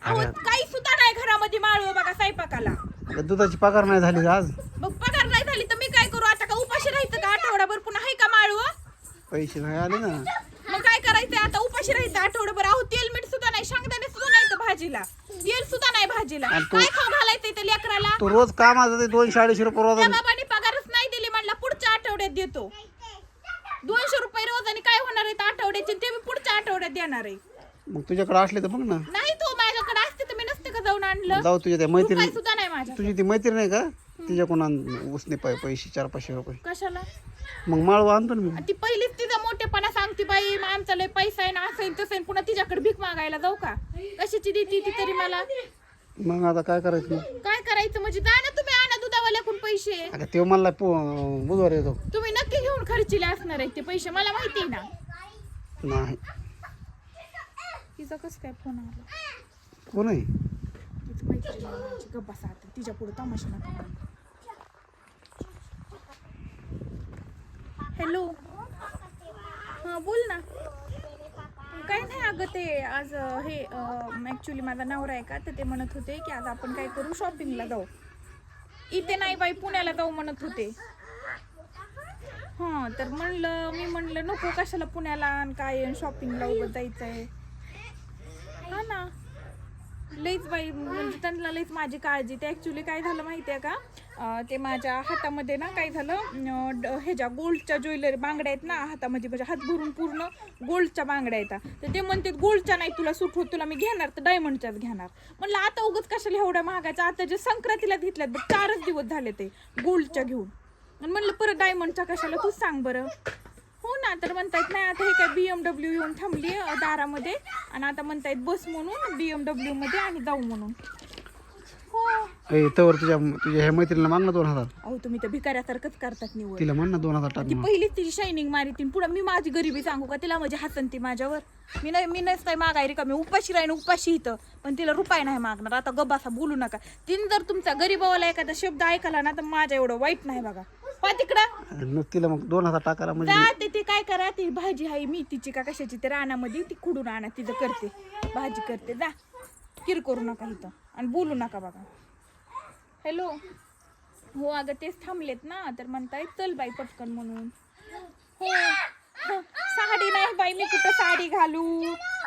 अहो काही सुद्धा नाही घरामध्ये माळव बघा स्वयंपाकाला. दुधाची पगार नाही झाली आज. मग पगार नाही झाली तर मी काय करू आता? का उपाशी राहायचं का आठवडाभर? पुन्हा आहे का माळव? पैसे नाही आले ना. मग काय करायचंय आता? उपाशी राहायचं आठवडाभर. अहो तेल मीठ सुद्धा नाही, शेंगदाणे सुद्धा नाही तर भाजीला, तेल सुद्धा नाही भाजीला. काय खाऊ घालायचंय त्या लेकराला? तू रोज कामाचा ते 200-250 रुपये रोज. त्या बाबांनी पगारच नाही दिली, म्हणला पुढच्या आठवड्यात देतो. 200 रुपये रोज आणि काय होणार आहे आठवड्याचे? ते मी पुढच्या आठवड्यात देणार आहे. मग तुझ्याकडे असले तर बघ ना. नाही तो माझ्याकडे असते तर मी नसते का जाऊन आणलं. जाऊ तुझ्या त्या रुपये मैत्रिणी, सुद्धा नाही माझ्या. तुझी ती मैत्रीण आहे का, तिच्याकडून आण उसने पैसे 400-500 रुपये. कशाला? मग माळव आणतो ना मी. ती पहिलीच तिचा मोठेपणा सांगते, बाई आमचा लय पैसा आहे ना, असं आहे तसं आहे. पुन्हा तिच्याकडे भीक मागायला जाऊ का? कशाची देते ती तरी मला? मग आता काय करायचं? काय करायचं म्हणजे? जा ना तुम्ही, आणा दुधावाल्याकडून पैसे. आता ते मला बुधवार येतो. तुम्ही नक्की घेऊन खर्चीले असणार आहेत ते पैसे, मला माहिती आहे ना. नाही. तिचा कसं काय फोन आला? कोण आहे? तीच मैत्रीण आहे माझी. गप्पा साथ तिच्या पुढे तमाशा नका. हॅलो, हां बोल ना. काय नाही अगं, ते आज हे ॲक्च्युली माझा नवरा आहे का, तर ते म्हणत होते की आज आपण काय करू, शॉपिंगला जाऊ. इथे नाही बाई, पुण्याला जाऊ म्हणत होते. हां तर मी म्हणलं नको, कशाला पुण्याला आणि काय शॉपिंगला उभं जायचं आहे. हा ना, लईच बाई म्हणजे त्यांना लईच माझी काळजी. ते ॲक्च्युली काय झालं माहिती आहे का, ते माझ्या हातामध्ये ना काय झालं, ह्याच्या गोल्डच्या ज्वेलरी बांगड्या आहेत ना हातामध्ये, म्हणजे हात भरून पूर्ण गोल्डच्या बांगड्या आहेत. तर ते म्हणते गोल्डच्या नाही तुला सूट होत, तुला मी घेणार तर डायमंडच्याच घेणार. म्हणलं आता उगाच कशाला एवढ्या महागाच्या, आता जे संक्रांतीला घेतल्यात बघ 4च दिवस झाले ते गोल्डच्या घेऊन. आणि म्हणलं परत डायमंडच्या कशाला, तूच सांग बरं. हो ना, तर म्हणतायत नाही आता हे काय BMW येऊन थांबली दारामध्ये आणि आता म्हणतायत बस म्हणून BMW मध्ये आणि जाऊ म्हणून. हो तवर तुझ्या ह्या मैत्रिणीला माग ना 2000. अहो तुम्ही तर भिकाऱ्यासारखंच करतात निवड. तिला म्हण ना 2000 टाक. ती पहिलीच तिची शायनिंग मारितीन, पुढे मी माझी गरिबी सांगू का तिला? म्हणजे हसन ती माझ्यावर. मी नाहीच काय मागायरी का, मी उपाशी राहीन उपाशी इथं, पण तिला रुपये नाही मागणार. आता गबासा बोलू नका. तिने जर तुमचा गरीबावाला एखादा शब्द ऐकला ना तर माझ्या एवढं वाईट नाही बघा. पा तिकडं तिला मग 2000 टाकायला म्हणजे जाते. ती काय करा, ती भाजी आहे मेथीची का कशाची ते रानामध्ये, ती खुडून आणा, तिचं करते भाजी करते. जा, किर करू नका इथं आणि बोलू नका बघा. हॅलो, हो अगं तेच थांबलेत ना, तर म्हणताय चल बाई पटकन म्हणून. हो साडी नाही बाई, मी कुठं साडी घालू,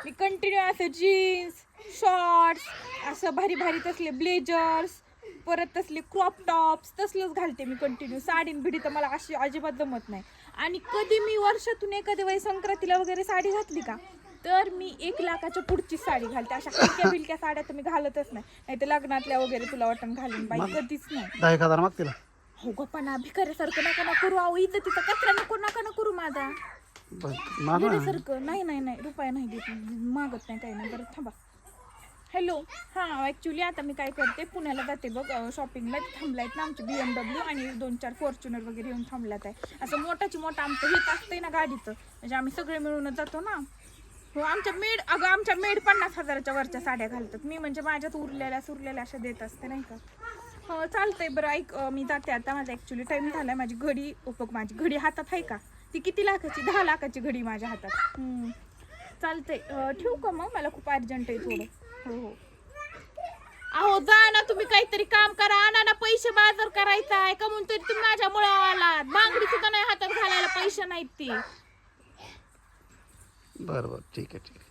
मी कंटिन्यू असं जीन्स शॉर्ट्स, असं भारी भारी तसले ब्लेजर्स, परत तसले क्रॉप टॉप्स तसलंच घालते मी कंटिन्यू. साडीन बिडी तर मला अशी अजिबात जमत नाही. आणि कधी मी वर्षातून एखाद्या वेळी संक्रांतीला वगैरे साडी घातली का, तर मी 1 लाखाच्या पुढची साडी घालते. अशा हलक्या बिलक्या साड्या तर मी घालतच नाही. नाही तर लग्नातल्या वगैरे तुला वाटण घालून बाई, कधीच नाही. 10,000 माग तिला. हो गप्पा ना, भिकाऱ्यासारखं नका ना करू. अहो इज्जतीचा कचरा नका ना करू माझा. सारखं नाही नाही नाही, रुपया नाही देत, मागत नाही काही नाही. बरं थांबा. हॅलो, हां ॲक्च्युली आता मी काय करते, पुण्याला जाते बघ शॉपिंगला. थांबलायत ना आमचे BMW आणि 2-4 फॉर्च्युनर वगैरे येऊन थांबल्यात आहे. असं मोठाची आमचं हेच असतंय ना गाडीचं, म्हणजे आम्ही सगळे मिळूनच जातो ना. हो आमच्या मेड 50,000च्या वरच्या साड्या घालतात. मी म्हणजे माझ्यात उरलेल्या अशा देत असते नाही का. हो चालतंय. बरं ऐक, मी जाते आता, माझा ॲक्च्युली टाईम झाला आहे. माझी घडी हातात आहे का, ती किती लाखाची? 10 लाखाची घडी माझ्या हातात. चालतंय, ठेवू का मग? मला खूप अर्जंट आहे थोडं. हो अहो जा ना तुम्ही, काहीतरी काम करा, आणा ना पैसे, बाजार करायचा आहे का म्हणून तरी तुम्ही माझ्यामुळे आलात. बांगडी सुद्धा नाही हातात घालायला पैसे नाहीत ती. बरं ठीक आहे.